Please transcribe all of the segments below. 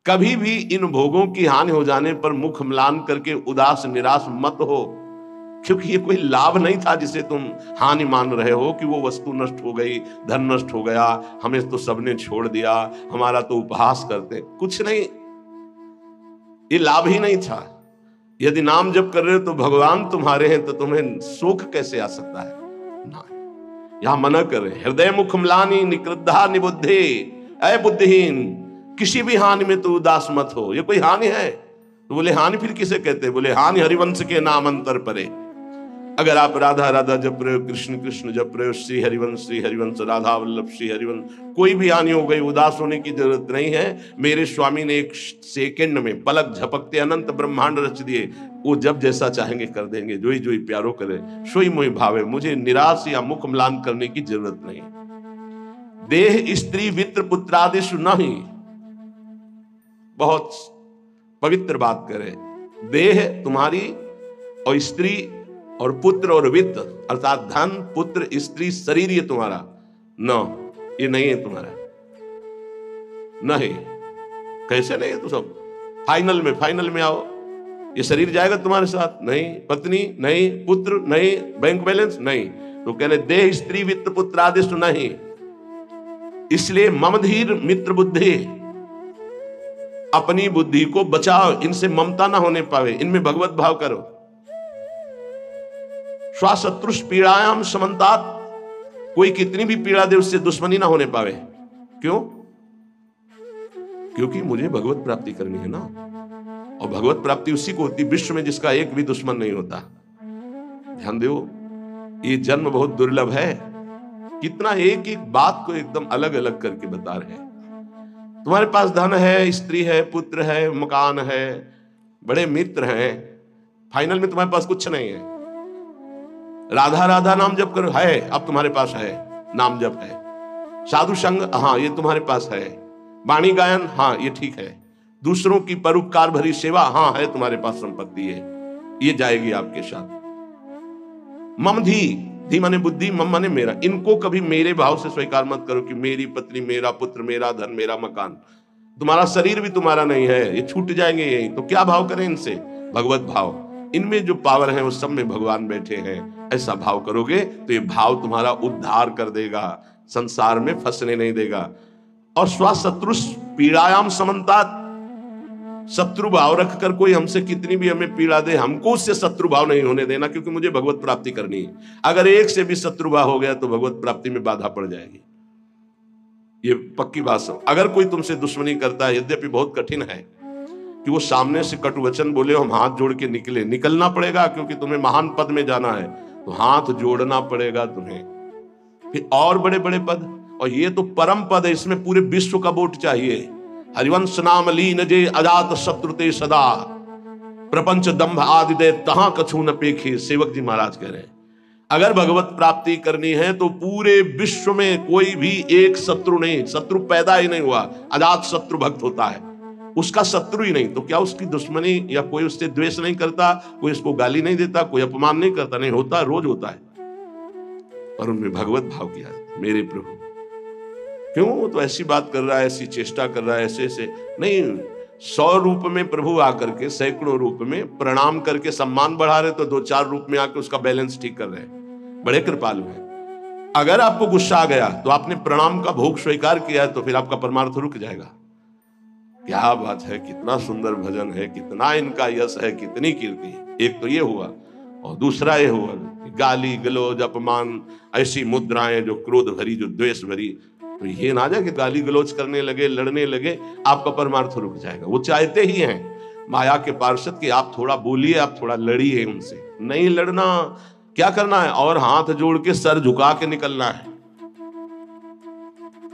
कभी भी इन भोगों की हानि हो जाने पर मुख म्लान करके उदास निराश मत हो, क्योंकि ये कोई लाभ नहीं था जिसे तुम हानि मान रहे हो कि वो वस्तु नष्ट हो गई, धन नष्ट हो गया, हमें तो सबने छोड़ दिया, हमारा तो उपहास करते। कुछ नहीं, ये लाभ ही नहीं था। यदि नाम जप कर रहे हो तो भगवान तुम्हारे हैं, तो तुम्हें शोक कैसे आ सकता है? ना, यहां मना कर रहे, हृदय मुख म्लानि निकृद्धा निबुद्धि, अय बुद्धिहीन, किसी भी हानि में तो उदास मत हो। ये कोई हानि है? तो बोले हानि फिर किसे कहते? बोले हानि हरिवंश के नाम अंतर परे। अगर आप राधा राधा जप रहे हो, कृष्ण कृष्ण जप रहे हो, श्री हरिवंश राधा वल्लभ श्री हरिवंश, कोई भी हानि हो गई, उदास होने की जरूरत नहीं है। मेरे स्वामी ने एक सेकंड में पलक झपकते अनंत ब्रह्मांड रच दिए, वो जब जैसा चाहेंगे कर देंगे, जोई जोई प्यारो करे सोई मोहि भावे। मुझे निराश या मुख म्लान करने की जरूरत नहीं। देह स्त्री वित्र पुत्रादिशु नहीं, बहुत पवित्र बात करे, देह तुम्हारी और स्त्री और पुत्र और वित्त अर्थात धन पुत्र स्त्री शरीर ये तुम्हारा न, ये नहीं है तुम्हारा, नहीं। कैसे नहीं है? तो सब फाइनल में आओ, ये शरीर जाएगा तुम्हारे साथ? नहीं। पत्नी नहीं, पुत्र नहीं, बैंक बैलेंस नहीं। तो कह रहे देह स्त्री वित्त पुत्र आदि नहीं। इसलिए ममधीर मित्र बुद्धि, अपनी बुद्धि को बचाओ, इनसे ममता ना होने पावे, इनमें भगवत भाव करो। स्वशत्रुष पीड़ायाम समन्तात, कोई कितनी भी पीड़ा दे उससे दुश्मनी ना होने पावे। क्यों? क्योंकि मुझे भगवत प्राप्ति करनी है ना, और भगवत प्राप्ति उसी को होती विश्व में जिसका एक भी दुश्मन नहीं होता। ध्यान दो, ये जन्म बहुत दुर्लभ है। कितना एक एक बात को एकदम अलग अलग करके बता रहे हैं। तुम्हारे पास धन है, स्त्री है, पुत्र है, मकान है, बड़े मित्र हैं, फाइनल में तुम्हारे पास कुछ नहीं है। राधा राधा नाम जप करो, है, अब तुम्हारे पास है, नाम जप है। साधु संग, हाँ ये तुम्हारे पास है। वाणी गायन, हाँ ये ठीक है। दूसरों की परोपकार भरी सेवा, हाँ है तुम्हारे पास संपत्ति है, ये जाएगी आपके साथ। मम धी माने बुद्धि, मम माने मेरा, इनको कभी मेरे भाव से स्वीकार मत करो कि मेरी पत्नी, मेरा पुत्र, मेरा धन, मेरा मकान। तुम्हारा शरीर भी तुम्हारा नहीं है, ये छूट जाएंगे यही, तो क्या भाव करें इनसे? भगवत भाव। इनमें जो पावर है उस सब में भगवान बैठे हैं, ऐसा भाव करोगे तो ये भाव तुम्हारा उद्धार कर देगा, संसार में फंसने नहीं देगा। और स्वशत्रुष पीड़ायाम समन्तात, शत्रु भाव रखकर कोई हमसे कितनी भी हमें पीड़ा दे, हमको उससे शत्रु भाव नहीं होने देना, क्योंकि मुझे भगवत प्राप्ति करनी है। अगर एक से भी शत्रु भाव हो गया तो भगवत प्राप्ति में बाधा पड़ जाएगी, ये पक्की बात सब। अगर कोई तुमसे दुश्मनी करता है, यद्यपि बहुत कठिन है कि वो सामने से कटु वचन बोले, हम हाथ जोड़ के निकलना पड़ेगा, क्योंकि तुम्हें महान पद में जाना है, तो हाथ जोड़ना पड़ेगा तुम्हें। फिर और बड़े बड़े पद, और ये तो परम पद है, इसमें पूरे विश्व का वोट चाहिए। हरिवंश नाम लीन जे अजात शत्रुते सदा, प्रपंच दंभ आदि दे तहां कछु न पेखे। सेवक जी महाराज कह रहे हैं, अगर भगवत प्राप्ति करनी है तो पूरे विश्व में कोई भी एक शत्रु नहीं, शत्रु पैदा ही नहीं हुआ। अजात शत्रु भक्त होता है, उसका शत्रु ही नहीं, तो क्या उसकी दुश्मनी या कोई उससे द्वेष नहीं करता, कोई उसको गाली नहीं देता, कोई अपमान नहीं करता? नहीं होता, रोज होता है। पर उनमें भगवत भाव किया, मेरे प्रभु क्यों वो तो ऐसी बात कर रहा है, ऐसी चेष्टा कर रहा है, ऐसे ऐसे नहीं। 100 रूप में प्रभु आकर के, सैकड़ों रूप में प्रणाम करके सम्मान बढ़ा रहे, तो 2-4 रूप में आकर उसका बैलेंस ठीक कर रहे हैं। बड़े कृपालु हैं। अगर आपको गुस्सा आ गया तो आपने प्रणाम का भोग स्वीकार किया है, तो फिर आपका परमार्थ रुक जाएगा। क्या बात है, कितना सुंदर भजन है, कितना इनका यश है, कितनी कीर्ति है। एक तो ये हुआ, और दूसरा ये हुआ गाली गलौज अपमान, ऐसी मुद्राएं जो क्रोध भरी, जो द्वेष भरी। तो ये ना जाए कि गाली गलौज करने लगे, लड़ने लगे, आपका परमार्थ रुक जाएगा। वो चाहते ही हैं माया के पार्षद कि आप थोड़ा बोलिए, आप थोड़ा लड़िए उनसे। नहीं लड़ना, क्या करना है? और हाथ जोड़ के सर झुका के निकलना है।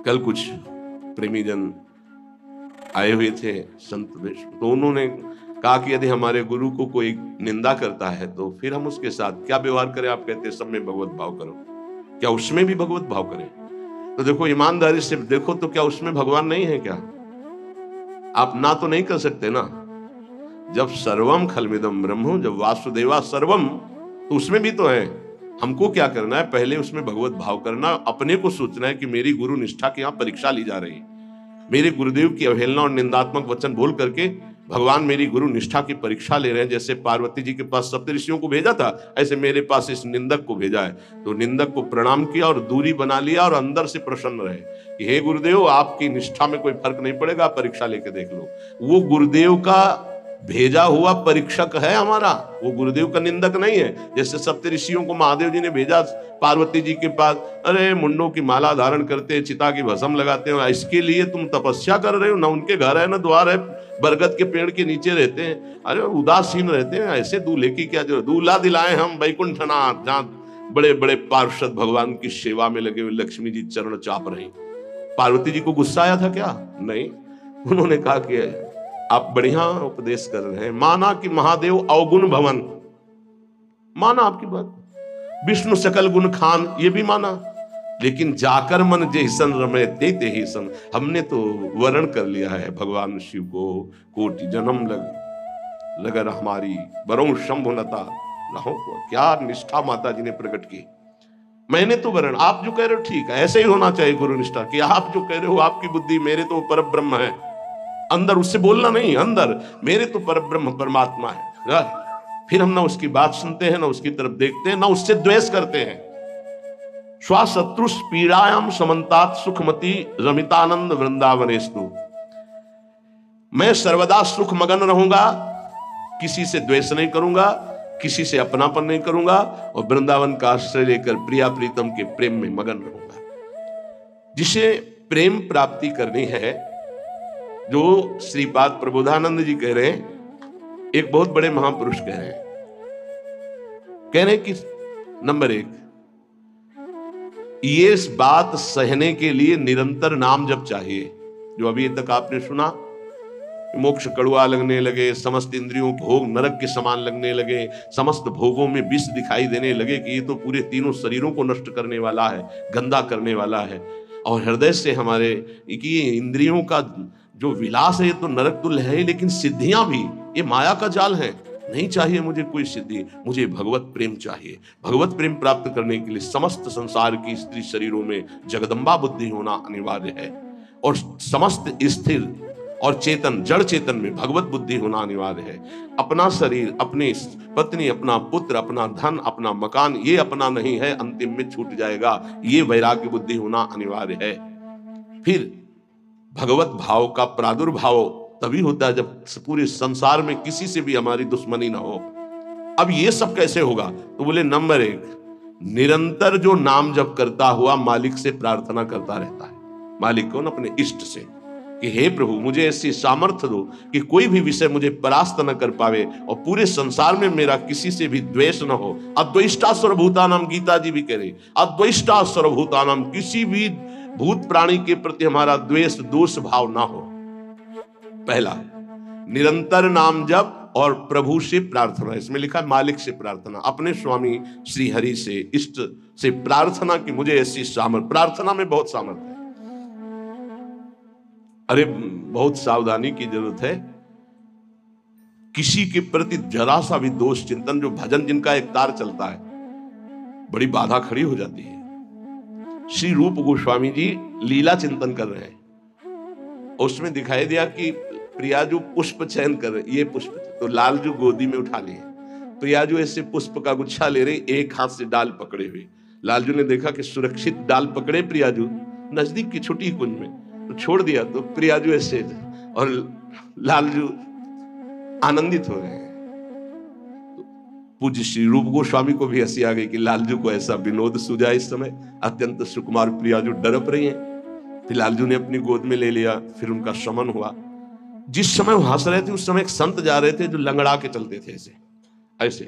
कल कुछ प्रेमी जन आए हुए थे संत, तो उन्होंने कहा कि यदि हमारे गुरु को कोई निंदा करता है तो फिर हम उसके साथ क्या व्यवहार करें? आप कहते हैं सब में भगवत भाव करो। क्या उसमें भी भगवत भाव करें? तो देखो, ईमानदारी से देखो तो क्या उसमें भगवान नहीं है क्या? आप ना तो नहीं कर सकते ना। जब सर्वम खलमिदम ब्रह्म, जब वासुदेवा सर्वम, तो उसमें भी तो है। हमको क्या करना है? पहले उसमें भगवत भाव करना, अपने को सोचना है कि मेरी गुरु निष्ठा की यहाँ परीक्षा ली जा रही है। मेरे गुरुदेव की अवहेलना और निंदात्मक वचन बोल करके भगवान मेरी गुरु निष्ठा की परीक्षा ले रहे हैं। जैसे पार्वती जी के पास सप्तऋषियों को भेजा था, ऐसे मेरे पास इस निंदक को भेजा है। तो निंदक को प्रणाम किया और दूरी बना लिया और अंदर से प्रसन्न रहे कि हे गुरुदेव, आपकी निष्ठा में कोई फर्क नहीं पड़ेगा, परीक्षा लेके देख लो। वो गुरुदेव का भेजा हुआ परीक्षक है हमारा, वो गुरुदेव का निंदक नहीं है। जैसे सप्तऋषियों को महादेव जी ने भेजा पार्वती जी के पास, अरे मुंडों की माला धारण करते हैं, चिता की भस्म लगाते हो, इसके लिए तुम तपस्या कर रहे हो, ना उनके घर है ना द्वार है, बरगद के पेड़ के नीचे रहते हैं, अरे उदासीन रहते हैं, ऐसे दूल्हे की क्या जरूरत। दूल्हा दिलाए हम वैकुंठनाथ, जहाँ बड़े बड़े पार्षद भगवान की सेवा में लगे हुए लक्ष्मी जी चरण चाप रही। पार्वती जी को गुस्सा आया था क्या? नहीं, उन्होंने कहा कि आप बढ़िया उपदेश कर रहे हैं, माना कि महादेव अवगुण भवन, माना आपकी बात, विष्णु सकल गुण खान, ये भी माना, लेकिन जाकर मन जैसन रमे ते ही सन, हमने तो वर्ण कर लिया है भगवान शिव को, कोटि जन्म लगर हमारी बरौ शंभुनता रहो। क्या निष्ठा माता जी ने प्रकट की। मैंने तो वर्ण, आप जो कह रहे हो ठीक है, ऐसे ही होना चाहिए गुरु निष्ठा कि आप जो कह रहे हो आपकी बुद्धि, मेरे तो पर ब्रह्म है अंदर, उससे बोलना नहीं, अंदर मेरे तो पर ब्रह्म परमात्मा है। फिर हम ना उसकी बात सुनते हैं, ना उसकी तरफ देखते हैं, ना उससे द्वेष करते हैं। श्वासत्रुष पीड़ायाम समन्तात सुखमती रमितानंद वृंदावनेस्तु, मैं सर्वदा सुख मगन रहूंगा, किसी से द्वेष नहीं करूंगा, किसी से अपनापन नहीं करूंगा, और वृंदावन का आश्रय लेकर प्रिया प्रीतम के प्रेम में मगन रहूंगा। जिसे प्रेम प्राप्ति करनी है, जो श्रीपाद प्रबोधानंद जी कह रहे हैं, एक बहुत बड़े महापुरुष कह रहे हैं कि नंबर 1, ये बात सहने के लिए निरंतर नाम जप चाहिए। जो अभी तक आपने सुना, मोक्ष कड़वा लगने लगे, समस्त इंद्रियों भोग नरक के समान लगने लगे, समस्त भोगों में विष दिखाई देने लगे कि ये तो पूरे तीनों शरीरों को नष्ट करने वाला है, गंदा करने वाला है, और हृदय से हमारे कि इंद्रियों का जो विलास है ये तो नरक तुल्य है, लेकिन सिद्धियां भी ये माया का जाल है। नहीं चाहिए मुझे कोई सिद्धि, मुझे भगवत प्रेम चाहिए। भगवत प्रेम प्राप्त करने के लिए समस्त संसार की स्त्री शरीरों में जगदम्बा बुद्धि होना अनिवार्य है, और समस्त स्थिर और चेतन जड़ चेतन में भगवत बुद्धि होना अनिवार्य है। अपना शरीर, अपनी पत्नी, अपना पुत्र, अपना धन, अपना मकान, ये अपना नहीं है, अंतिम में छूट जाएगा, ये वैराग्य बुद्धि होना अनिवार्य है। फिर भगवत भाव का प्रादुर्भाव तभी होता है जब पूरे संसार में किसी से भी हमारी दुश्मनी ना हो। अब ये सब कैसे होगा? तो बोले नंबर 1, निरंतर जो नाम जप करता हुआ मालिक से प्रार्थना करता रहता है। मालिक कौन? अपने इष्ट से, कि हे प्रभु मुझे ऐसी सामर्थ्य दो कि कोई भी विषय मुझे परास्त न कर पावे, और पूरे संसार में मेरा किसी से भी द्वेष न हो। अद्वेष्टा सर्वभूतानाम, गीता जी भी कह रही, अद्वेष्टा सर्वभूतानाम, किसी भी भूत प्राणी के प्रति हमारा द्वेष दोष भाव ना हो। पहला, निरंतर नाम जप और प्रभु से प्रार्थना। इसमें लिखा है मालिक से प्रार्थना, अपने स्वामी श्री हरि से, इष्ट से प्रार्थना कि मुझे ऐसी सामर्थ्य। प्रार्थना में बहुत सामर्थ्य है। अरे बहुत सावधानी की जरूरत है। किसी के प्रति जरा सा भी दोष चिंतन, जो भजन जिनका एक तार चलता है, बड़ी बाधा खड़ी हो जाती है। श्री रूप गोस्वामी जी लीला चिंतन कर रहे हैं, उसमें दिखाई दिया कि प्रियाजू पुष्प चयन कर रहे, ये पुष्प, तो लालजू गोदी में उठा लिए, प्रियाजू ऐसे पुष्प का गुच्छा ले रही, एक हाथ से डाल पकड़े हुए। लालजू ने देखा कि सुरक्षित डाल पकड़े प्रियाजू नजदीक की छोटी कुंज में, तो छोड़ दिया, तो प्रियाजू ऐसे, और लालजू आनंदित हो रहे हैं। पूज्य श्री रूप गोस्वामी को भी हंसी आ गई कि लालजू को ऐसा विनोद सूझा। इस समय अत्यंत सुकुमार प्रियाजू डरप रही हैं। फिर लालजू ने अपनी गोद में ले लिया, फिर उनका शमन हुआ। जिस समय वो हंस रहे थे उस समय एक संत जा रहे थे जो लंगड़ा के चलते थे ऐसे ऐसे,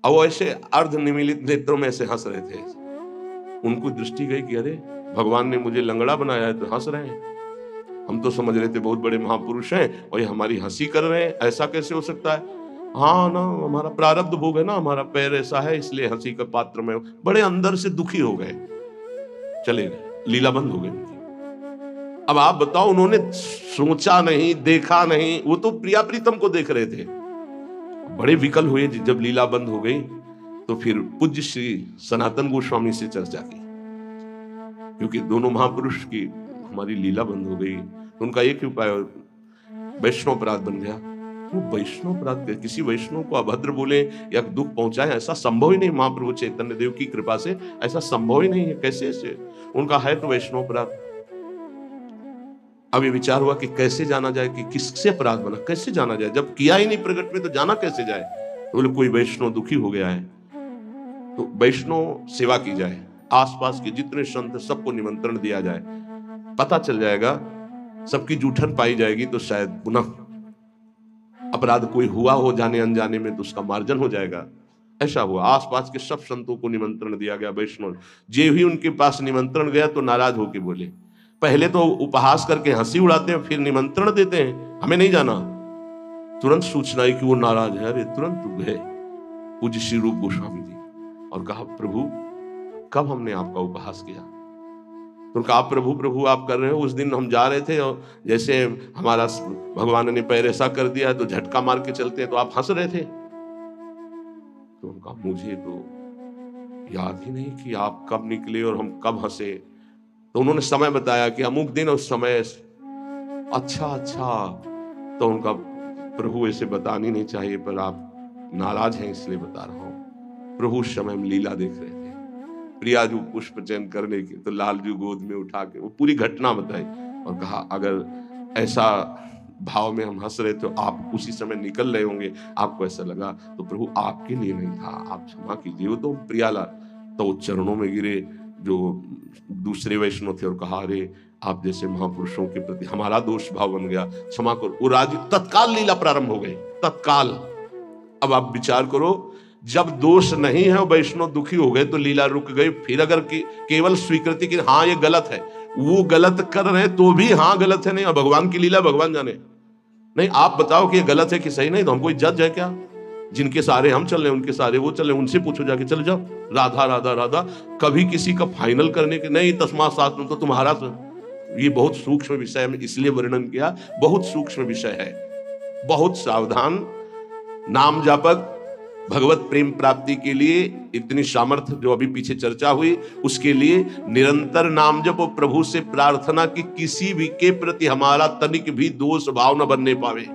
और वो ऐसे अर्ध निमीलित नेत्रों में ऐसे हंस रहे थे। उनको दृष्टि गई कि अरे भगवान ने मुझे लंगड़ा बनाया है तो हंस रहे हैं, हम तो समझ रहे थे बहुत बड़े महापुरुष हैं और ये हमारी हंसी कर रहे हैं, ऐसा कैसे हो सकता है? हाँ ना, हमारा प्रारब्ध भोग है ना, हमारा पैर ऐसा है इसलिए हंसी का पात्र में। बड़े अंदर से दुखी हो गए, चले गए, लीला बंद हो गई। अब आप बताओ, उन्होंने सोचा नहीं, देखा नहीं, वो तो प्रिया प्रीतम को देख रहे थे। बड़े विकल हुए जब लीला बंद हो गई। तो फिर पूज्य श्री सनातन गोस्वामी से चर्चा की, क्योंकि दोनों महापुरुष की हमारी लीला बंद हो गई। तो उनका एक ही उपाय, वैष्णव अपराध बन गया। वो वैष्णव अपराध, किसी वैष्णव को अभद्र बोले या दुख पहुंचाए, ऐसा संभव ही नहीं। महाप्रभु चैतन्य देव की कृपा से ऐसा संभव ही नहीं है। कैसे ऐसे उनका है तो वैष्णव अपराध। अब ये विचार हुआ कि कैसे जाना जाए कि किससे अपराध बना, कैसे जाना जाए, जब किया ही नहीं प्रकट में तो जाना कैसे जाए। तो बोले कोई वैष्णव दुखी हो गया है तो वैष्णव सेवा की जाए, आसपास के जितने संत सबको निमंत्रण दिया जाए, पता चल जाएगा, सबकी जूठन पाई जाएगी तो शायद पुनः अपराध कोई हुआ हो जाने अनजाने में तो उसका मार्जन हो जाएगा। ऐसा हुआ, आसपास के सब संतों को निमंत्रण दिया गया। वैष्णव जो ही उनके पास निमंत्रण गया तो नाराज होके बोले, पहले तो उपहास करके हंसी उड़ाते हैं, फिर निमंत्रण देते हैं, हमें नहीं जाना। तुरंत सूचना आई कि वो नाराज है। अरे तुरंत गए पूज्य श्री रूप गोस्वामी जी और कहा, प्रभु कब हमने आपका उपहास किया? तो कहा, प्रभु प्रभु आप कर रहे हो, उस दिन हम जा रहे थे और जैसे हमारा भगवान ने पैर ऐसा कर दिया तो झटका मार के चलते हैं तो आप हंस रहे थे। तो उनका मुझे तो याद ही नहीं कि आप कब निकले और हम कब हंसे। तो उन्होंने समय बताया कि अमुक दिन उस समय। अच्छा। तो उनका, प्रभु ऐसे बतानी नहीं चाहिए पर आप नाराज हैं इसलिए बता रहा हूं। प्रभु उस समय हम लीला देख रहे थे, प्रियाजू पुष्प चयन करने के, तो लालजू गोद में उठा के वो पूरी घटना बताई और कहा, अगर ऐसा भाव में हम हंस रहे तो आप उसी समय निकल रहे होंगे, आपको ऐसा लगा तो प्रभु आपके लिए नहीं था, आप क्षमा कीजिए। वो तो प्रियाला तो वो चरणों में गिरे जो दूसरे वैष्णव थे और कहा, अरे आप जैसे महापुरुषों के प्रति हमारा दोष भाव बन गया, क्षमा करो। वो राजी, तत्काल लीला प्रारंभ हो गई, तत्काल। अब आप विचार करो, जब दोष नहीं है वैष्णव दुखी हो गए तो लीला रुक गई। फिर अगर केवल स्वीकृति की हाँ ये गलत है, वो गलत कर रहे हैं तो भी हाँ गलत है, नहीं और भगवान की लीला भगवान जाने। नहीं आप बताओ कि ये गलत है कि सही, नहीं तो हम कोई जज है क्या? जिनके सारे हम चल रहे हैं उनके सारे वो चल रहे हैं, उनसे पूछो जाके, चले जाओ राधा राधा राधा। कभी किसी का फाइनल करने के नहीं, तस्मात् शास्त्रम तो तुम्हारा। ये बहुत सूक्ष्म विषय में इसलिए वर्णन किया, बहुत सूक्ष्म विषय है, बहुत सावधान। नाम जापक भगवत प्रेम प्राप्ति के लिए इतनी सामर्थ्य जो अभी पीछे चर्चा हुई, उसके लिए निरंतर नाम जप और प्रभु से प्रार्थना कि किसी भी के प्रति हमारा तनिक भी दोष भाव न बनने पावे।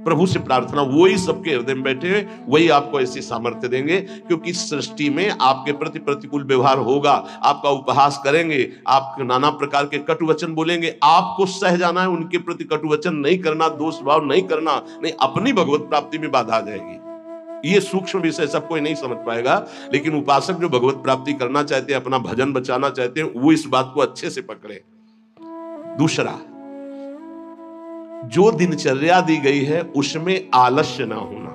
प्रभु से प्रार्थना, वही सबके हृदय में बैठे, वही आपको ऐसी सामर्थ्य देंगे। क्योंकि सृष्टि में आपके प्रति प्रतिकूल व्यवहार होगा, आपका उपहास करेंगे, आप नाना प्रकार के कटु वचन बोलेंगे, आपको सह जाना है, उनके प्रति कटु वचन नहीं करना, दोष भाव नहीं करना, नहीं अपनी भगवत प्राप्ति में बाधा आ जाएगी। ये सूक्ष्म विषय सब कोई नहीं समझ पाएगा, लेकिन उपासक जो भगवत प्राप्ति करना चाहते हैं, अपना भजन बचाना चाहते हैं, वो इस बात को अच्छे से पकड़े। दूसरा, जो दिनचर्या दी गई है उसमें आलस्य ना होना,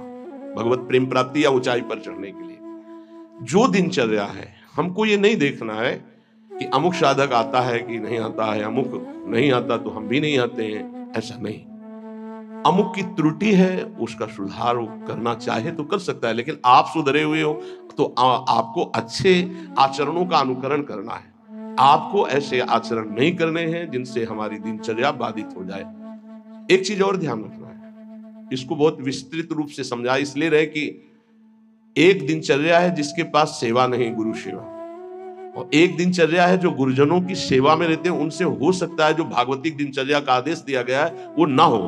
भगवत प्रेम प्राप्ति या ऊंचाई पर चढ़ने के लिए जो दिनचर्या है, हमको ये नहीं देखना है कि अमुक साधक आता है कि नहीं आता है, अमुक नहीं आता तो हम भी नहीं आते हैं, ऐसा नहीं। अमुक की त्रुटि है, उसका सुधार करना चाहे तो कर सकता है, लेकिन आप सुधरे हुए हो तो आपको अच्छे आचरणों का अनुकरण करना है। आपको ऐसे आचरण नहीं करने हैं जिनसे हमारी दिनचर्या बाधित हो जाए। एक चीज और ध्यान रखना है, इसको बहुत विस्तृत रूप से समझा इसलिए रहे कि एक दिनचर्या है जिसके पास सेवा नहीं, गुरु सेवा, और एक दिनचर्या है जो गुरुजनों की सेवा में रहते हैं, उनसे हो सकता है जो भागवतिक दिनचर्या का आदेश दिया गया है वो ना हो,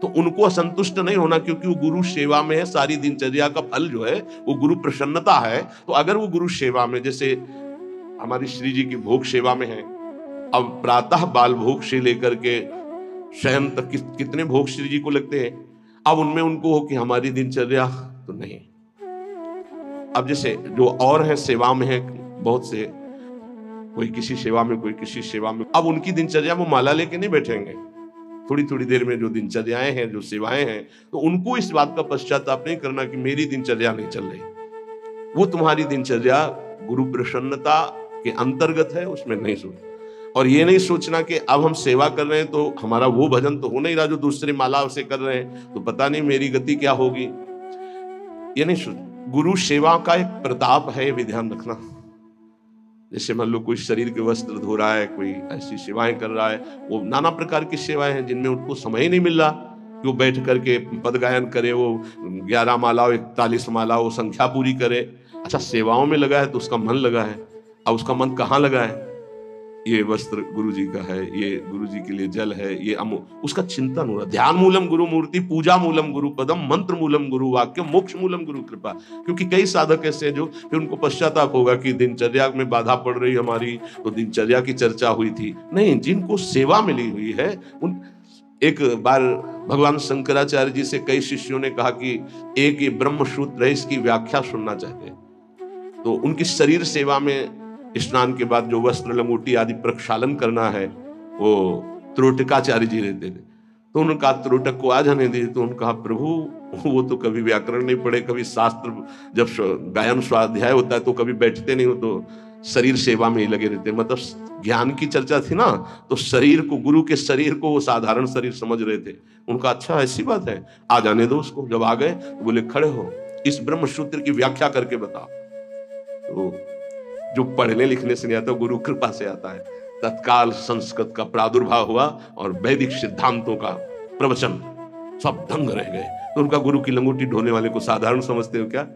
तो उनको असंतुष्ट नहीं होना, क्योंकि वो गुरु सेवा में है। सारी दिनचर्या का फल जो है वो गुरु प्रसन्नता है। तो अगर वो गुरु सेवा में, जैसे हमारी श्री जी की भोग सेवा में है, अब प्रातः बाल भोग से लेकर के शयन तक कितने भोग श्री जी को लगते हैं, अब उनमें उनको हो कि हमारी दिनचर्या तो नहीं। अब जैसे जो और हैं सेवा में है, बहुत से, कोई किसी सेवा में कोई किसी सेवा में, अब उनकी दिनचर्या वो माला लेके नहीं बैठेंगे, थोड़ी थोड़ी देर में जो दिनचर्याएं हैं, जो सेवाएं हैं, तो उनको इस बात का पश्चाताप नहीं करना कि मेरी दिनचर्या नहीं चल रही। वो तुम्हारी दिनचर्या गुरु प्रसन्नता के अंतर्गत है, उसमें नहीं सोच। और ये नहीं सोचना कि अब हम सेवा कर रहे हैं तो हमारा वो भजन तो हो नहीं रहा जो दूसरे माला से कर रहे हैं, तो पता नहीं मेरी गति क्या होगी, ये नहीं सोच। गुरु सेवा का एक प्रताप है, ये ध्यान रखना। जैसे मान लो कोई शरीर के वस्त्र धो रहा है, कोई ऐसी सेवाएं कर रहा है, वो नाना प्रकार की सेवाएं हैं जिनमें उनको समय ही नहीं मिल रहा कि वो बैठ करके पद गायन करे, वो 11 माला 41 माला वो संख्या पूरी करे। अच्छा, सेवाओं में लगा है तो उसका मन लगा है, अब उसका मन कहाँ लगा है? ये वस्त्र गुरु जी का है, ये गुरु जी के लिए जल है, ये उसका चिंतन हो रहा। ध्यान मूलम गुरु मूर्ति, पूजा मूलम गुरु पदम, मंत्र मूलम गुरु वाक्य, मोक्ष मूलम गुरु कृपा। क्योंकि कई साधक ऐसे हैं जो फिर उनको पश्चाताप होगा कि दिनचर्या में बाधा पड़ रही हमारी, तो दिनचर्या की चर्चा हुई थी। नहीं, जिनको सेवा मिली हुई है उन। एक बार भगवान शंकराचार्य जी से कई शिष्यों ने कहा कि एक ये ब्रह्म सूत्र है, इसकी व्याख्या सुनना चाहते हैं। तो उनकी शरीर सेवा में स्नान के बाद जो वस्त्र लंगोटी आदि प्रक्षालन करना है, वो त्रोटकाचार्य जी रहते थे। तो उन्होंने कहा त्रोटक को आ जाने दी। तो उन्होंने कहा प्रभु वो तो कभी व्याकरण नहीं पढ़े, कभी शास्त्र जब गायन स्वाध्याय होता है तो कभी बैठते नहीं हो, तो शरीर सेवा में ही लगे रहते। मतलब ज्ञान की चर्चा थी ना, तो शरीर को, गुरु के शरीर को वो साधारण शरीर समझ रहे थे। उनका अच्छा ऐसी बात है, आ जाने दो उसको। जब आ गए तो बोले खड़े हो, इस ब्रह्म सूत्र की व्याख्या करके बताओ। तो जो पढ़ने लिखने से नहीं आता, गुरु कृपा से आता है। तत्काल संस्कृत का प्रादुर्भाव हुआ और वैदिक सिद्धांतों का प्रवचन, सब दंग रह गए। तो उनका गुरु की लंगोटी ढोने वाले को साधारण समझते हो क्या?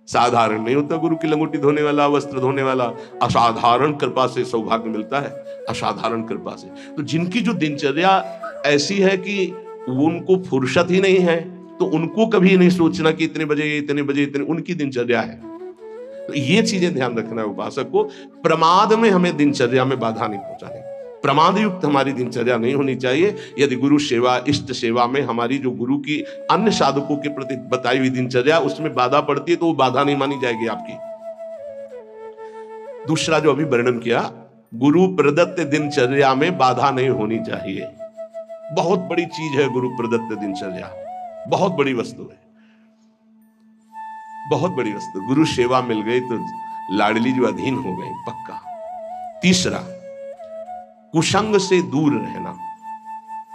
साधारण नहीं होता गुरु की लंगोटी धोने वाला, वस्त्र धोने वाला। असाधारण कृपा से सौभाग्य मिलता है, असाधारण कृपा से। तो जिनकी जो दिनचर्या ऐसी है कि उनको फुर्सत ही नहीं है, तो उनको कभी नहीं सोचना कि इतने बजे इतने बजे इतने, उनकी दिनचर्या है। तो ये चीजें ध्यान रखना है उपासक को। प्रमाद में हमें दिनचर्या में बाधा नहीं पहुंचानी, प्रमाद युक्त हमारी दिनचर्या नहीं होनी चाहिए। यदि गुरु सेवा, इष्ट सेवा में हमारी जो गुरु की अन्य साधकों के प्रति बताई हुई दिनचर्या उसमें बाधा पड़ती है, तो वो बाधा नहीं मानी जाएगी आपकी। दूसरा जो अभी वर्णन किया, गुरु प्रदत्त दिनचर्या में बाधा नहीं होनी चाहिए। बहुत बड़ी चीज है गुरु प्रदत्त दिनचर्या, बहुत बड़ी वस्तु है, बहुत बड़ी वस्तु। गुरु सेवा मिल गई तो लाडली जो अधीन हो गई पक्का। तीसरा, कुसंग से दूर रहना,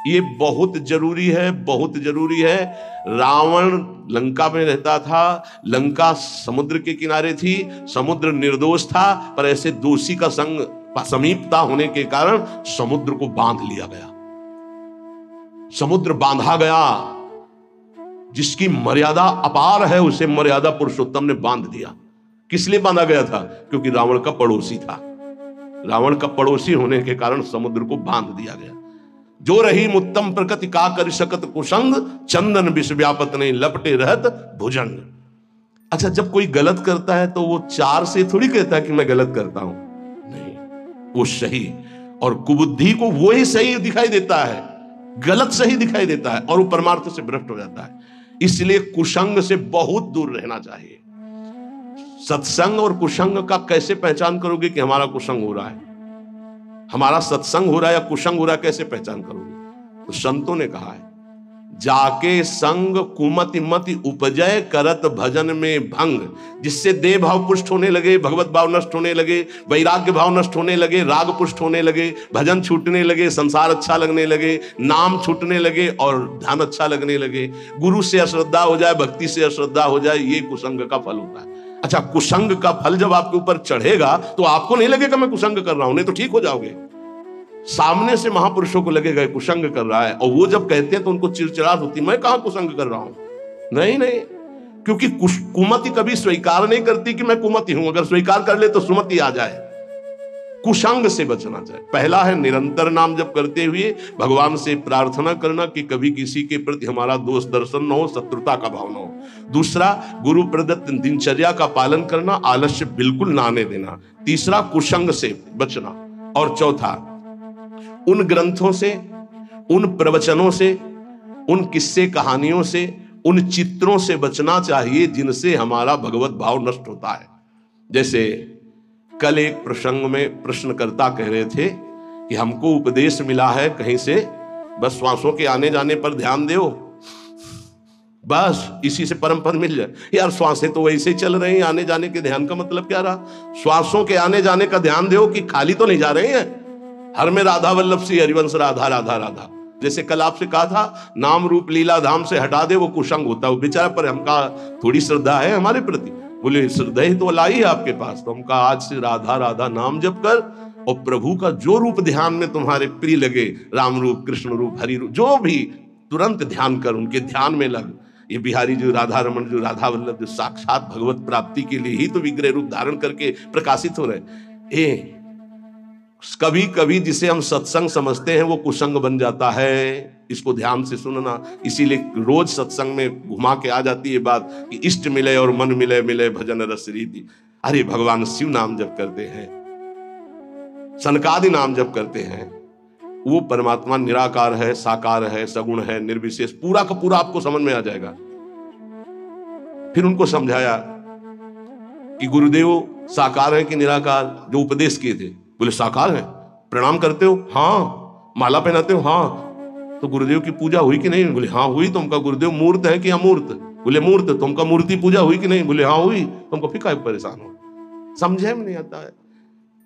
ये बहुत जरूरी है, बहुत जरूरी है। रावण लंका में रहता था, लंका समुद्र के किनारे थी, समुद्र निर्दोष था, पर ऐसे दोषी का संग समीपता होने के कारण समुद्र को बांध लिया गया। समुद्र बांधा गया, जिसकी मर्यादा अपार है उसे मर्यादा पुरुषोत्तम ने बांध दिया। किस लिए बांधा गया था? क्योंकि रावण का पड़ोसी था। रावण का पड़ोसी होने के कारण समुद्र को बांध दिया गया। जो रही उत्तम प्रकृति का कर सकत कुसंग, चंदन विष व्यापत नहीं लपटे रहत भुजंग। अच्छा, जब कोई गलत करता है तो वो चार से थोड़ी कहता है कि मैं गलत करता हूं, नहीं, वो सही और कुबुद्धि को वो ही सही दिखाई देता है, गलत सही दिखाई देता है और वो परमार्थ से भ्रष्ट हो जाता है। इसलिए कुसंग से बहुत दूर रहना चाहिए। सत्संग और कुसंग का कैसे पहचान करोगे कि हमारा कुसंग हो रहा है, हमारा सत्संग हो रहा है या कुसंग हो रहा है, कैसे पहचान करोगे? तो संतों ने कहा है, जाके संग कुमति मति उपजय करत भजन में भंग, जिससे देह भाव पुष्ट होने लगे, भगवत भाव नष्ट होने लगे, वैराग्य भाव नष्ट होने लगे, राग पुष्ट होने लगे, भजन छूटने लगे, संसार अच्छा लगने लगे, नाम छूटने लगे और ध्यान अच्छा लगने लगे। गुरु से अश्रद्धा हो जाए, भक्ति से अश्रद्धा हो जाए, ये कुसंग का फल होता है। अच्छा, कुसंग का फल जब आपके ऊपर चढ़ेगा तो आपको नहीं लगेगा मैं कुसंग कर रहा हूं, नहीं तो ठीक हो जाओगे। सामने से महापुरुषों को लगेगा कुसंग कर रहा है, और वो जब कहते हैं तो उनको चिड़चिड़ाहट होती, मैं कहां कुसंग कर रहा हूं। नहीं नहीं, क्योंकि कुमति कभी स्वीकार नहीं करती कि मैं कुमति हूं, अगर स्वीकार कर ले तो सुमति आ जाए। कुसंग से बचना चाहिए। पहला है निरंतर नाम जप करते हुए भगवान से प्रार्थना करना कि कभी किसी के प्रति हमारा दोष दर्शन न हो, शत्रुता का भाव न हो। दूसरा, गुरु प्रदत्त दिनचर्या का पालन करना, आलस्य बिल्कुल ना आने देना। तीसरा, कुसंग से बचना। और चौथा, उन ग्रंथों से, उन प्रवचनों से, उन किस्से कहानियों से, उन चित्रों से बचना चाहिए जिनसे हमारा भगवत भाव नष्ट होता है। जैसे कल एक प्रसंग में प्रश्नकर्ता कह रहे थे कि हमको उपदेश मिला है कहीं से, बस श्वासों के आने जाने पर ध्यान दो, बस इसी से परम पद मिल जाए। यार श्वासें तो वैसे ही चल रही हैं, आने जाने के ध्यान का मतलब क्या रहा? श्वासों के आने जाने का ध्यान दो कि खाली तो नहीं जा रहे हैं। हर में राधा वल्लभ सी हरिवंश राधा राधा राधा। जैसे कल आपसे कहा था, नाम रूप लीला धाम से हटा दे, वो कुसंग होता है। वो बेचारा, पर हमका थोड़ी श्रद्धा है हमारे प्रति। बोले श्रद्धा ही तो लाई है आपके पास, तो हमका आज से राधा राधा नाम जप कर, और प्रभु का जो रूप ध्यान में तुम्हारे प्रिय लगे, राम रूप, कृष्ण रूप, हरि रूप, जो भी, तुरंत ध्यान कर, उनके ध्यान में लग। ये बिहारी जो राधा रमण, जो राधा वल्लभ, जो साक्षात भगवत प्राप्ति के लिए ही तो विग्रह रूप धारण करके प्रकाशित हो रहे। कभी कभी जिसे हम सत्संग समझते हैं वो कुसंग बन जाता है। इसको ध्यान से सुनना। इसीलिए रोज सत्संग में घुमा के आ जाती है बात कि इष्ट मिले और मन मिले, मिले भजन रस रीति। अरे भगवान शिव नाम जप करते हैं, सनकादि नाम जप करते हैं, वो परमात्मा निराकार है, साकार है, सगुण है, निर्विशेष, पूरा का पूरा आपको समझ में आ जाएगा। फिर उनको समझाया कि गुरुदेव साकार है कि निराकार, जो उपदेश किए थे। बोले साकार है। प्रणाम करते हो? हाँ। माला पहनाते हो? हाँ। तो गुरुदेव की पूजा हुई कि नहीं? बोले हाँ हुई। तुमका गुरुदेव मूर्त है कि अमूर्त? बोले मूर्त। तुमका मूर्ति पूजा हुई कि नहीं? बोले हाँ हुई। तुमको फिर काहे परेशान हो? समझे में नहीं आता है।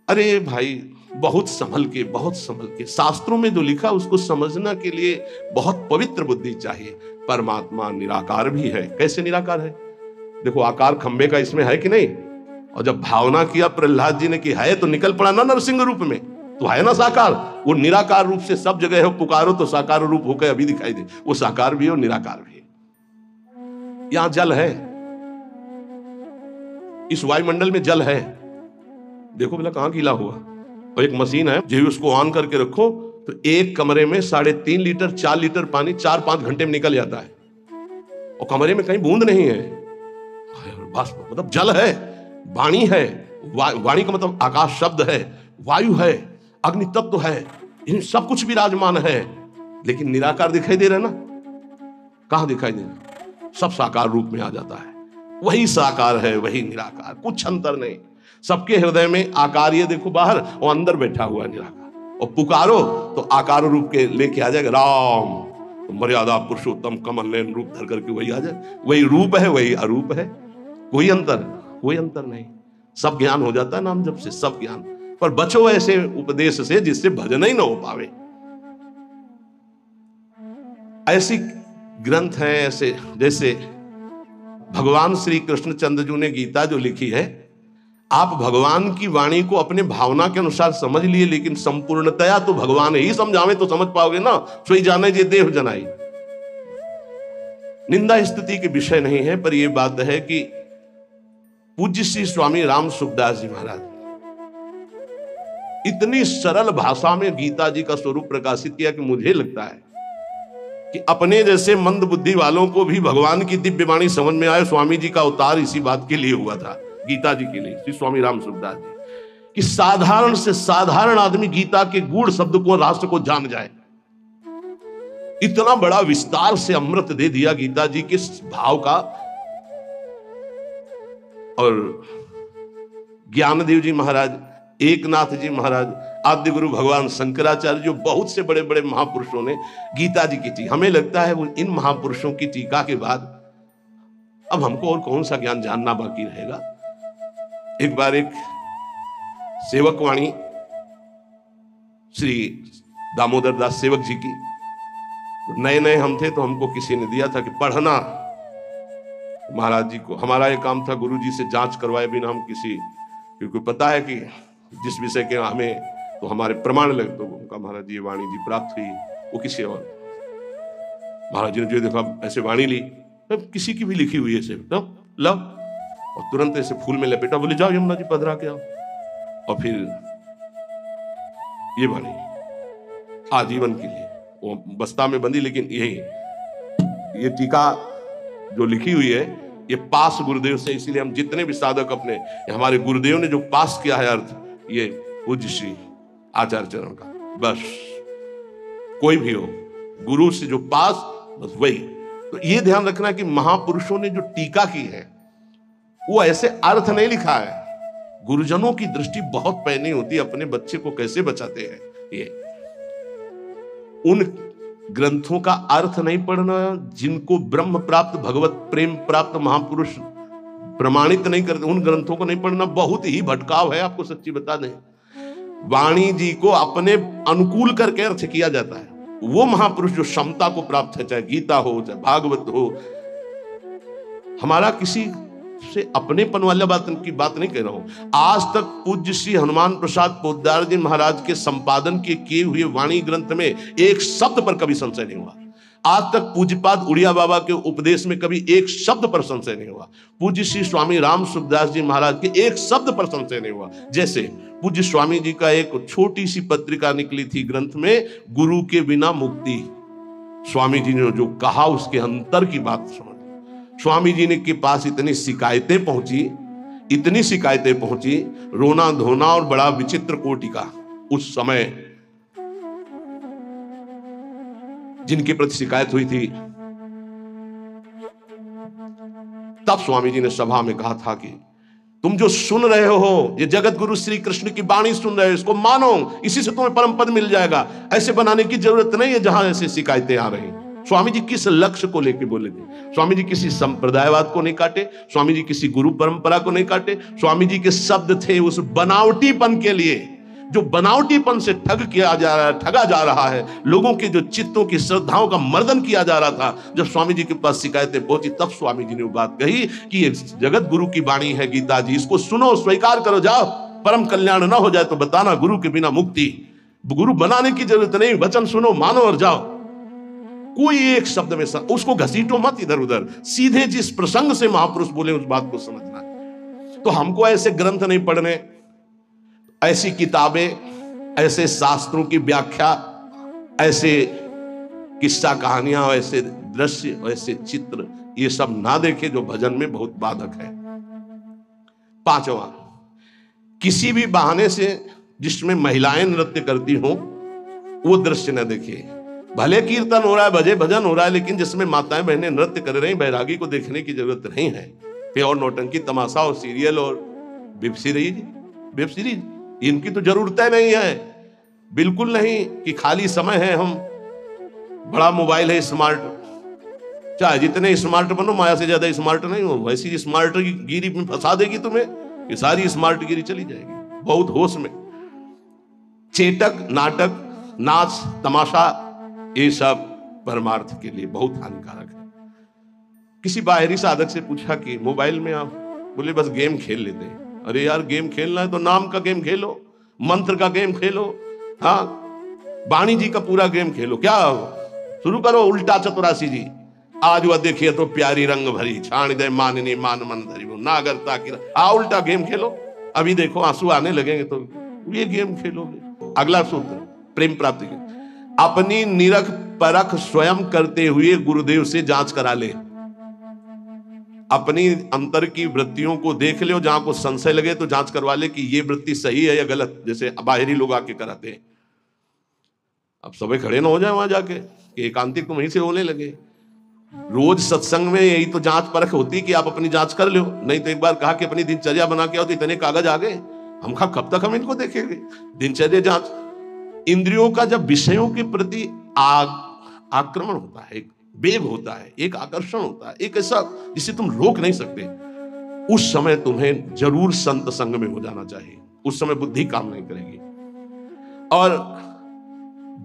अरे भाई बहुत संभल के शास्त्रों में जो लिखा उसको समझना के लिए बहुत पवित्र बुद्धि चाहिए। परमात्मा निराकार भी है। कैसे निराकार है? देखो आकार खंबे का इसमें है कि नहीं? और जब भावना किया प्रहलाद जी ने कि है तो निकल पड़ा ना नरसिंह रूप में, तो है ना साकार। वो निराकार रूप से सब जगह है, पुकारो तो साकार रूप होकर अभी दिखाई दे। वो साकार भी है और निराकार भी है। यहां जल है, इस वायुमंडल में जल है। देखो बोला कहां गीला हुआ। और एक मशीन है, जब उसको ऑन करके रखो तो एक कमरे में 3.5 लीटर 4 लीटर पानी 4-5 घंटे में निकल जाता है, और कमरे में कहीं बूंद नहीं है। बस मतलब जल है, वाणी है। वाणी का मतलब आकाश शब्द है, वायु है, अग्नि तत्व है, इन सब कुछ विराजमान है। लेकिन निराकार दिखाई दे रहा है ना? कहां दिखाई दे रहा? सब साकार रूप में आ जाता है। वही साकार है, वही निराकार, कुछ अंतर नहीं। सबके हृदय में आकार ये देखो बाहर, और अंदर बैठा हुआ है निराकार। और पुकारो तो आकार रूप के लेके आ जाएगा। राम तो मर्यादा पुरुषोत्तम कमल नयन रूप धर करके वही आ जाए। वही रूप है, वही अरूप है। कोई अंतर नहीं। सब ज्ञान हो जाता है नाम जप से, सब ज्ञान। पर बचो ऐसे उपदेश से जिससे भजन ही ना हो पावे। ऐसी ग्रंथ है, ऐसे जैसे भगवान श्री कृष्णचंद्र जी ने गीता जो लिखी है, आप भगवान की वाणी को अपने भावना के अनुसार समझ लिए, लेकिन संपूर्णतया तो भगवान ही समझावे तो समझ पाओगे ना। सोई जाने जे देव जनाई। निंदा स्तुति के विषय नहीं है, पर यह बात है कि पूज्य श्री स्वामी राम सुखदास जी महाराज इतनी सरल भाषा में गीता जी का स्वरूप प्रकाशित किया कि मुझे लगता है कि अपने जैसे मंद बुद्धि वालों को भी भगवान की दिव्य वाणी समझ में आए। स्वामी जी का अवतार इसी बात के लिए हुआ था, गीता जी के लिए, श्री स्वामी राम सुखदास जी, कि साधारण से साधारण आदमी गीता के गूढ़ शब्द को, राष्ट्र को जान जाए। इतना बड़ा विस्तार से अमृत दे दिया गीता जी के भाव का। और ज्ञानदेव जी महाराज, एकनाथ जी महाराज, आद्य गुरु भगवान शंकराचार्य, जो बहुत से बड़े बड़े महापुरुषों ने गीता जी की टीका, हमें लगता है वो इन महापुरुषों की टीका के बाद अब हमको और कौन सा ज्ञान जानना बाकी रहेगा। एक बार एक सेवकवाणी श्री दामोदर दास सेवक जी की, नए नए हम थे तो हमको किसी ने दिया था कि पढ़ना महाराज जी को। हमारा ये काम था गुरु जी से जांच करवाए बिना हम किसी, क्योंकि पता है कि जिस विषय के हमें तो हमारे प्रमाण लगे, तो उनका महाराज जी ये वाणी जी प्राप्त हुई, वो किसी और महाराज जी ने जो देखा ऐसे वाणी ली, किसी की भी लिखी हुई है, लो, और तुरंत ऐसे फूल में लपेटा, बोले जाओ यमुना जी पधरा के आओ। और फिर ये वाणी आजीवन के लिए वो बस्ता में बंदी, लेकिन यही ये टीका जो लिखी हुई है ये पास गुरुदेव से, इसीलिए हम जितने भी साधक अपने, हमारे गुरुदेव ने जो पास किया है अर्थ, ये पूज्य श्री आचार्य चरण का। बस कोई भी हो गुरु से जो पास, बस वही। तो ये ध्यान रखना कि महापुरुषों ने जो टीका की है वो ऐसे अर्थ नहीं लिखा है। गुरुजनों की दृष्टि बहुत पैनी होती है, अपने बच्चे को कैसे बचाते हैं। ये उन ग्रंथों का अर्थ नहीं पढ़ना जिनको ब्रह्म प्राप्त, भगवत प्रेम प्राप्त महापुरुष प्रमाणित नहीं करते, उन ग्रंथों को नहीं पढ़ना बहुत ही भटकाव है। आपको सच्ची बता दें, वाणी जी को अपने अनुकूल करके अर्थ किया जाता है। वो महापुरुष जो क्षमता को प्राप्त है, चाहे गीता हो चाहे भागवत हो, हमारा किसी से अपनेपन वाला बात की बात नहीं कह रहा हूं। आज तक पूज्य श्री हनुमान प्रसाद पोद्दार जी महाराज के संपादन के किए हुए वाणी ग्रंथ में एक शब्द पर कभी संशय नहीं हुआ। आज तक पूज्यपाद उड़िया बाबा के उपदेश में कभी एक शब्द पर संशय नहीं हुआ। पूज्य श्री स्वामी राम सुखदास जी महाराज के एक शब्द पर संशय नहीं हुआ। जैसे पूज्य स्वामी जी का एक छोटी सी पत्रिका निकली थी ग्रंथ में, गुरु के बिना मुक्ति। स्वामी जी ने जो कहा उसके अंतर की बात समझ। स्वामी जी ने के पास इतनी शिकायतें पहुंची, रोना धोना और बड़ा विचित्र कोटि का। उस समय जिनके प्रति शिकायत हुई थी, तब स्वामी जी ने सभा में कहा था कि तुम जो सुन रहे हो, ये जगत गुरु श्री कृष्ण की वाणी सुन रहे हो, इसको मानो, इसी से तुम्हें परम पद मिल जाएगा। ऐसे बनाने की जरूरत नहीं है जहां ऐसे शिकायतें आ रही। स्वामी जी किस लक्ष्य को लेकर बोले थे? स्वामी जी किसी संप्रदायवाद को नहीं काटे, स्वामी जी किसी गुरु परंपरा को नहीं काटे। स्वामी जी के शब्द थे उस बनावटीपन के लिए, जो बनावटीपन से ठगा जा रहा है, लोगों के जो चित्तों की श्रद्धाओं का मर्दन किया जा रहा था। जब स्वामी जी के पास शिकायतें पहुंची, तब स्वामी जी ने वो बात कही कि ये जगत गुरु की वाणी है गीता जी, इसको सुनो, स्वीकार करो, जाओ, परम कल्याण ना हो जाए तो बताना, गुरु के बिना मुक्ति। गुरु बनाने की जरूरत नहीं, वचन सुनो, मानो और जाओ। कोई एक शब्द में उसको घसीटो मत इधर उधर, सीधे जिस प्रसंग से महापुरुष बोले उस बात को समझना। तो हमको ऐसे ग्रंथ नहीं पढ़ने, ऐसी किताबें, ऐसे शास्त्रों की व्याख्या, ऐसे किस्सा कहानियां, ऐसे दृश्य, ऐसे चित्र, ये सब ना देखे जो भजन में बहुत बाधक है। पांचवा, किसी भी बहाने से जिसमें महिलाएं नृत्य करती हो वो दृश्य न देखे। भले कीर्तन हो रहा है, भजे भजन हो रहा है, लेकिन जिसमें माताएं बहनें नृत्य कर रही, बैरागी को देखने की जरूरत नहीं है। प्योर नौटंकी तमाशा और सीरियल और वेब सीरीज इनकी तो जरूरत नहीं है, बिल्कुल नहीं। कि खाली समय है, हम बड़ा मोबाइल है स्मार्ट, चाहे जितने स्मार्ट बनो, माया से ज्यादा स्मार्ट नहीं हो, वैसी स्मार्ट गिरी में फंसा देगी तुम्हें, ये सारी स्मार्ट गिरी चली जाएगी। बहुत होश में। चेटक, नाटक, नाच, तमाशा, ये सब परमार्थ के लिए बहुत हानिकारक है। किसी बाहरी साधक से पूछा कि मोबाइल में आप, बोले बस गेम खेल लेते हैं। अरे यार, गेम खेलना है तो नाम का गेम खेलो, मंत्र का गेम खेलो, हाँ, वाणी जी का पूरा गेम खेलो। क्या शुरू करो उल्टा चतुरासी जी, आज वह देखिए तो प्यारी रंग भरी, छाण दे माननी मान मन धरी, वो नागरता की उल्टा गेम खेलो। अभी देखो आंसू आने लगेंगे तो ये गेम खेलोगे। अगला सूत्र प्रेम प्राप्ति के, अपनी निरख परख स्वयं करते हुए गुरुदेव से जांच करा ले। अपनी अंतर की वृत्तियों को देख ले, जहां को संशय लगे तो जांच करवा ले कि ये वृत्ति सही है या गलत। जैसे बाहरी लोग आके कराते हैं, अब सबे खड़े ना हो जाए वहां जाके कि एकांतिक तुम वहीं से होने लगे। रोज सत्संग में यही तो जांच परख होती कि आप अपनी जांच कर लो। नहीं तो एक बार कहा कि अपनी दिनचर्या बना के आओ, तो इतने कागज आ गए, हम कब तक हम इनको देखेंगे। दिनचर्या जांच, इंद्रियों का जब विषयों के प्रति आक्रमण होता है, एक वेग होता है, एक आकर्षण होता है, एक ऐसा जिसे तुम रोक नहीं सकते, उस समय तुम्हें जरूर संत संग में हो जाना चाहिए। उस समय बुद्धि काम नहीं करेगी। और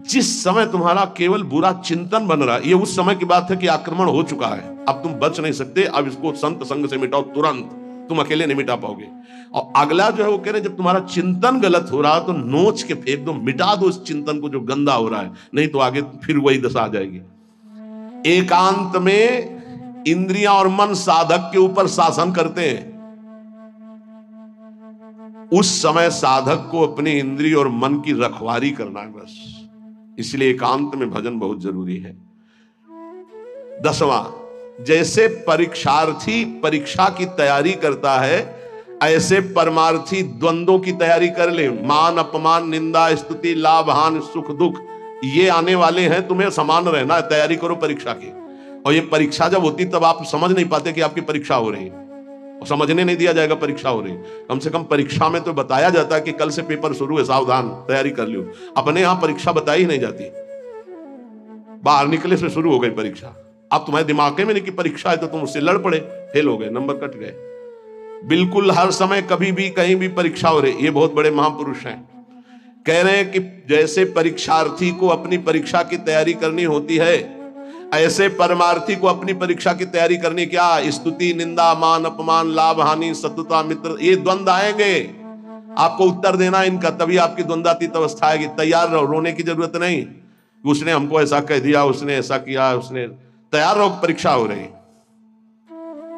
जिस समय तुम्हारा केवल बुरा चिंतन बन रहा है, ये उस समय की बात है कि आक्रमण हो चुका है, अब तुम बच नहीं सकते। अब इसको संत संग से मिटाओ तुरंत, तुम अकेले नहीं मिटा पाओगे। और अगला जो है वो कह रहे जब तुम्हारा चिंतन गलत हो रहा है तो नोच के फेंक दो, मिटा दो उस चिंतन को जो गंदा हो रहा है, नहीं तो आगे फिर वही दशा आ जाएगी। एकांत में इंद्रियां और मन साधक के ऊपर शासन करते हैं। उस समय साधक को अपनी इंद्रिय और मन की रखवारी करना है बस। इसलिए एकांत में भजन बहुत जरूरी है। 10वां, जैसे परीक्षार्थी परीक्षा की तैयारी करता है, ऐसे परमार्थी द्वंद्वों की तैयारी कर ले। मान अपमान, निंदा स्तुति, लाभ हानि, सुख दुख, ये आने वाले हैं, तुम्हें समान रहना है। तैयारी करो परीक्षा की। और ये परीक्षा जब होती तब आप समझ नहीं पाते कि आपकी परीक्षा हो रही है, और समझने नहीं दिया जाएगा परीक्षा हो रही है। कम से कम परीक्षा में तो बताया जाता है कि कल से पेपर शुरू है, सावधान, तैयारी कर लो। अपने यहां परीक्षा बताई ही नहीं जाती, बाहर निकले से शुरू हो गई परीक्षा। अब तुम्हारे दिमाग में नहीं कि परीक्षा है, तो तुम उससे लड़ पड़े, फेल हो गए, नंबर कट गए। बिल्कुल हर समय कभी भी कहीं भी परीक्षा हो रही। ये बहुत बड़े महापुरुष हैं, कह रहे हैं कि जैसे परीक्षार्थी को अपनी परीक्षा की तैयारी करनी होती है, ऐसे परमार्थी को अपनी परीक्षा की तैयारी करनी। क्या? स्तुति, निंदा, मान अपमान, लाभ हानि, शत्रुता मित्र, ये द्वंद्व आएंगे, आपको उत्तर देना इनका, तभी आपकी द्वंद्वातीत अवस्था आएगी। तैयार रहो, रोने की जरूरत नहीं। उसने हमको ऐसा कह दिया, उसने ऐसा किया, उसने तैयार रहो, परीक्षा हो रही।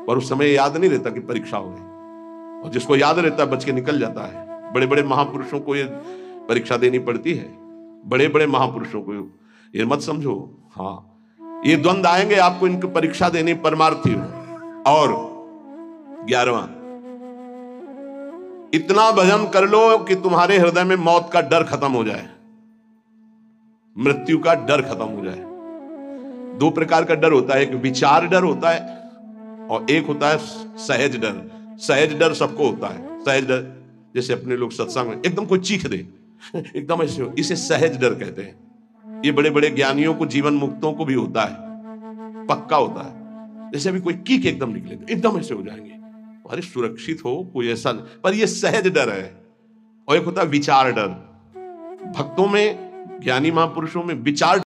और उस समय याद नहीं रहता कि परीक्षा हो रही, और जिसको याद रहता है बच के निकल जाता है। बड़े बड़े महापुरुषों को ये परीक्षा देनी पड़ती है, बड़े बड़े महापुरुषों को, ये मत समझो। हाँ, ये द्वंद आएंगे आपको, इनकी परीक्षा देनी परमार्थी हो। और 11वां, इतना भजन कर लो कि तुम्हारे हृदय में मौत का डर खत्म हो जाए, मृत्यु का डर खत्म हो जाए। दो प्रकार का डर होता है, एक विचार डर होता है और एक होता है सहज डर। सहज डर सबको होता है। सहज डर जैसे अपने लोग सत्संग में एकदम कोई चीख दे, एकदम ऐसे हो, इसे सहज डर कहते हैं। ये बड़े बड़े ज्ञानियों को, जीवन मुक्तों को भी होता है, पक्का होता है। जैसे अभी कोई कीक एकदम निकले, एकदम ऐसे हो जाएंगे, अरे सुरक्षित हो, कोई ऐसा नहीं। पर ये सहज डर है। और एक होता है विचार डर। भक्तों में, ज्ञानी महापुरुषों में विचार